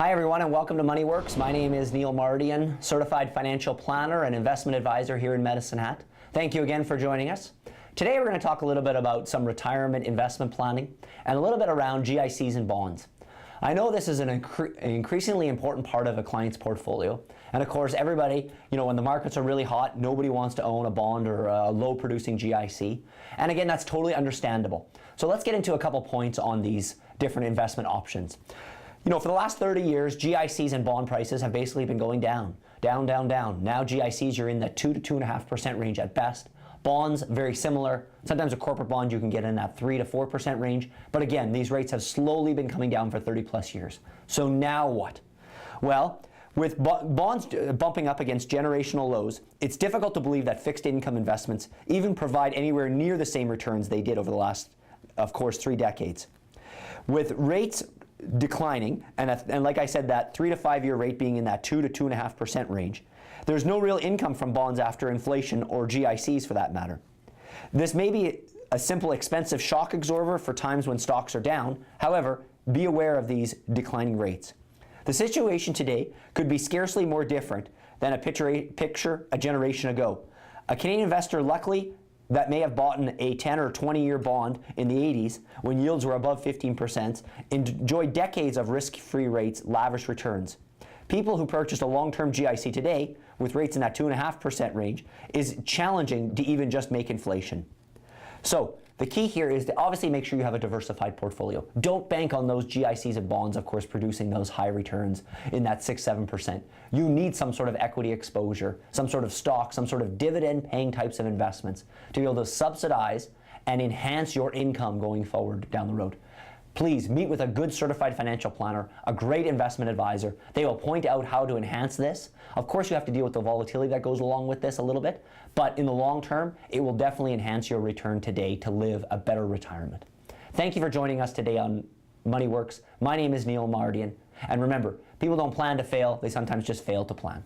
Hi everyone and welcome to Moneyworks. My name is Neil Mardian, certified financial planner and investment advisor here in Medicine Hat. Thank you again for joining us. Today we're going to talk a little bit about some retirement investment planning and a little bit around GICs and bonds. I know this is an increasingly important part of a client's portfolio, and of course everybody, when the markets are really hot, nobody wants to own a bond or a low producing GIC, and again that's totally understandable. So let's get into a couple points on these different investment options. For the last 30 years, GICs and bond prices have basically been going down. Now GICs, you're in the 2 to 2.5% range at best. Bonds, very similar. Sometimes a corporate bond you can get in that 3 to 4% range. But again, these rates have slowly been coming down for 30 plus years. So now what? Well, with bonds bumping up against generational lows, it's difficult to believe that fixed income investments even provide anywhere near the same returns they did over the last, of course, 3 decades. With rates declining, and like I said, that 3 to 5 year rate being in that 2 to 2.5% range, there's no real income from bonds after inflation, or GICs for that matter. This may be a simple expensive shock absorber for times when stocks are down. However, be aware of these declining rates. The situation today could be scarcely more different than a picture a generation ago. A Canadian investor, luckily, that may have bought a 10 or 20 year bond in the 80s when yields were above 15%, enjoyed decades of risk-free rates, lavish returns. People who purchased a long-term GIC today with rates in that 2.5% range is challenging to even just make inflation. So the key here is to obviously make sure you have a diversified portfolio. Don't bank on those GICs and bonds, of course, producing those high returns in that 6-7%. You need some sort of equity exposure, some sort of stock, some sort of dividend-paying types of investments to be able to subsidize and enhance your income going forward down the road. Please meet with a good certified financial planner, a great investment advisor. They will point out how to enhance this. Of course, you have to deal with the volatility that goes along with this a little bit, but in the long term, it will definitely enhance your return today to live a better retirement. Thank you for joining us today on Moneyworks. My name is Neil Mardian, and remember, people don't plan to fail, they sometimes just fail to plan.